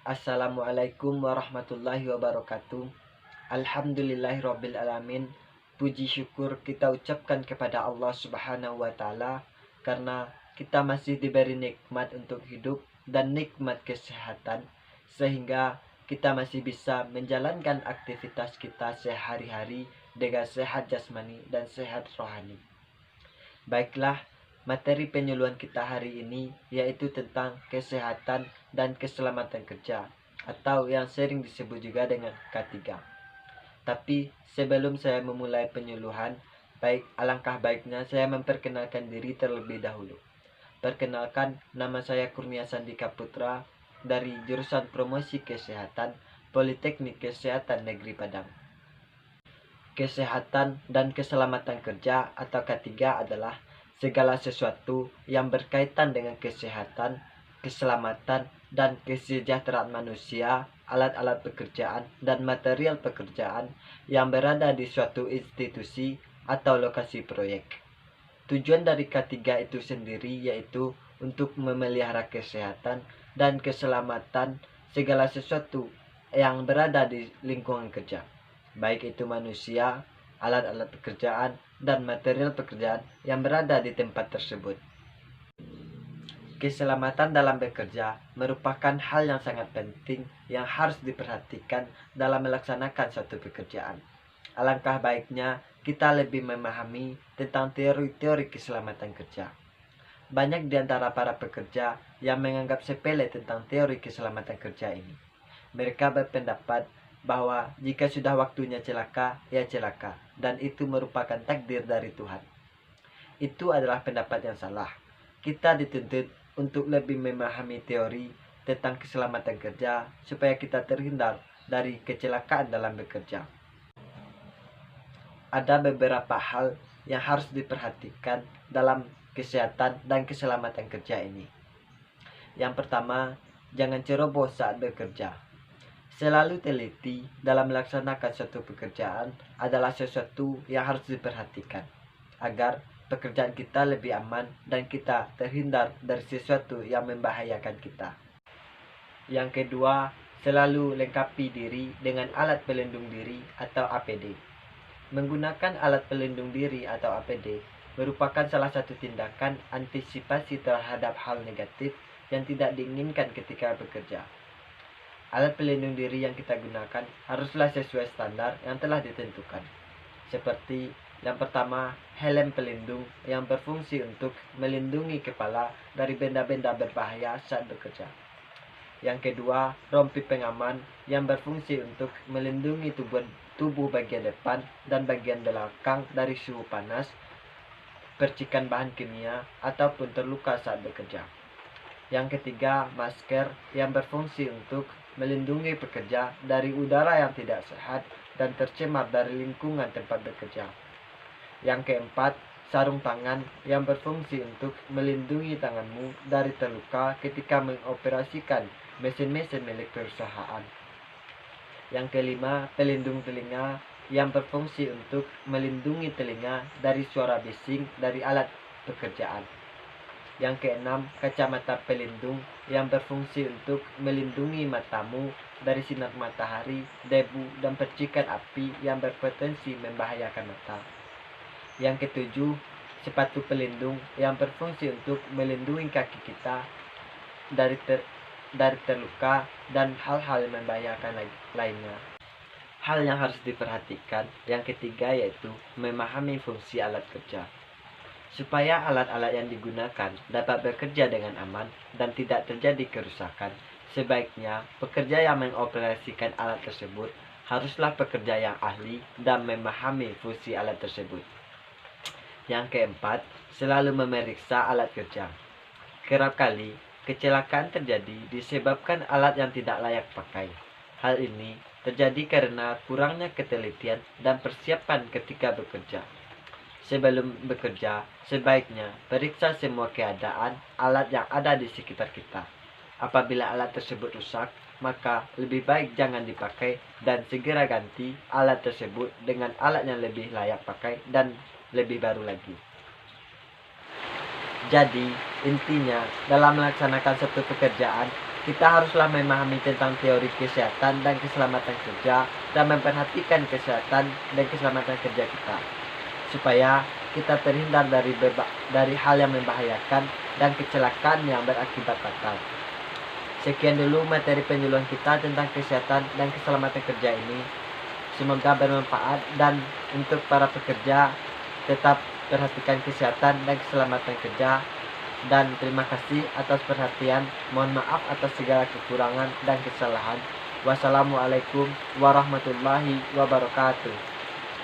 Assalamualaikum warahmatullahi wabarakatuh. Alhamdulillahirabbil alamin. Puji syukur kita ucapkan kepada Allah Subhanahu wa taala karena kita masih diberi nikmat untuk hidup dan nikmat kesehatan sehingga kita masih bisa menjalankan aktivitas kita sehari-hari dengan sehat jasmani dan sehat rohani. Baiklah, materi penyuluhan kita hari ini yaitu tentang kesehatan dan keselamatan kerja atau yang sering disebut juga dengan K3. Tapi sebelum saya memulai penyuluhan, alangkah baiknya saya memperkenalkan diri terlebih dahulu. Perkenalkan, nama saya Kurnia Sandika Putra dari jurusan Promosi Kesehatan Politeknik Kesehatan Negeri Padang. Kesehatan dan keselamatan kerja atau K3 adalah segala sesuatu yang berkaitan dengan kesehatan, keselamatan, dan kesejahteraan manusia, alat-alat pekerjaan, dan material pekerjaan yang berada di suatu institusi atau lokasi proyek. Tujuan dari K3 itu sendiri yaitu untuk memelihara kesehatan dan keselamatan segala sesuatu yang berada di lingkungan kerja, baik itu manusia, alat-alat pekerjaan, dan material pekerjaan yang berada di tempat tersebut. Keselamatan dalam bekerja merupakan hal yang sangat penting yang harus diperhatikan dalam melaksanakan suatu pekerjaan. Alangkah baiknya kita lebih memahami tentang teori-teori keselamatan kerja. Banyak di antara para pekerja yang menganggap sepele tentang teori keselamatan kerja ini. Mereka berpendapat bahwa jika sudah waktunya celaka, ya celaka, dan itu merupakan takdir dari Tuhan. Itu adalah pendapat yang salah. Kita dituntut untuk lebih memahami teori tentang keselamatan kerja supaya kita terhindar dari kecelakaan dalam bekerja. Ada beberapa hal yang harus diperhatikan dalam kesehatan dan keselamatan kerja ini. Yang pertama, jangan ceroboh saat bekerja. Selalu teliti dalam melaksanakan suatu pekerjaan adalah sesuatu yang harus diperhatikan agar pekerjaan kita lebih aman dan kita terhindar dari sesuatu yang membahayakan kita. Yang kedua, selalu lengkapi diri dengan alat pelindung diri atau APD. Menggunakan alat pelindung diri atau APD merupakan salah satu tindakan antisipasi terhadap hal negatif yang tidak diinginkan ketika bekerja. Alat pelindung diri yang kita gunakan haruslah sesuai standar yang telah ditentukan. Seperti yang pertama, helm pelindung yang berfungsi untuk melindungi kepala dari benda-benda berbahaya saat bekerja. Yang kedua, rompi pengaman yang berfungsi untuk melindungi tubuh bagian depan dan bagian belakang dari suhu panas, percikan bahan kimia, ataupun terluka saat bekerja. Yang ketiga, masker yang berfungsi untuk melindungi pekerja dari udara yang tidak sehat dan tercemar dari lingkungan tempat bekerja. Yang keempat, sarung tangan yang berfungsi untuk melindungi tanganmu dari terluka ketika mengoperasikan mesin-mesin milik perusahaan. Yang kelima, pelindung telinga yang berfungsi untuk melindungi telinga dari suara bising dari alat pekerjaan. Yang keenam, kacamata pelindung yang berfungsi untuk melindungi matamu dari sinar matahari, debu, dan percikan api yang berpotensi membahayakan mata. Yang ketujuh, sepatu pelindung yang berfungsi untuk melindungi kaki kita dari terluka dan hal-hal yang membahayakan lainnya. Hal yang harus diperhatikan yang ketiga yaitu memahami fungsi alat kerja. Supaya alat-alat yang digunakan dapat bekerja dengan aman dan tidak terjadi kerusakan, sebaiknya pekerja yang mengoperasikan alat tersebut haruslah pekerja yang ahli dan memahami fungsi alat tersebut. Yang keempat, selalu memeriksa alat kerja. Kerap kali, kecelakaan terjadi disebabkan alat yang tidak layak pakai. Hal ini terjadi karena kurangnya ketelitian dan persiapan ketika bekerja. Sebelum bekerja, sebaiknya periksa semua keadaan alat yang ada di sekitar kita. Apabila alat tersebut rusak, maka lebih baik jangan dipakai dan segera ganti alat tersebut dengan alat yang lebih layak pakai dan lebih baru lagi. Jadi, intinya dalam melaksanakan suatu pekerjaan, Kita haruslah memahami tentang teori kesehatan dan keselamatan kerja dan memperhatikan kesehatan dan keselamatan kerja kita, supaya kita terhindar dari hal yang membahayakan dan kecelakaan yang berakibat fatal. Sekian dulu materi penyuluhan kita tentang kesehatan dan keselamatan kerja ini. Semoga bermanfaat, dan untuk para pekerja tetap perhatikan kesehatan dan keselamatan kerja. Dan terima kasih atas perhatian. Mohon maaf atas segala kekurangan dan kesalahan. Wassalamualaikum warahmatullahi wabarakatuh.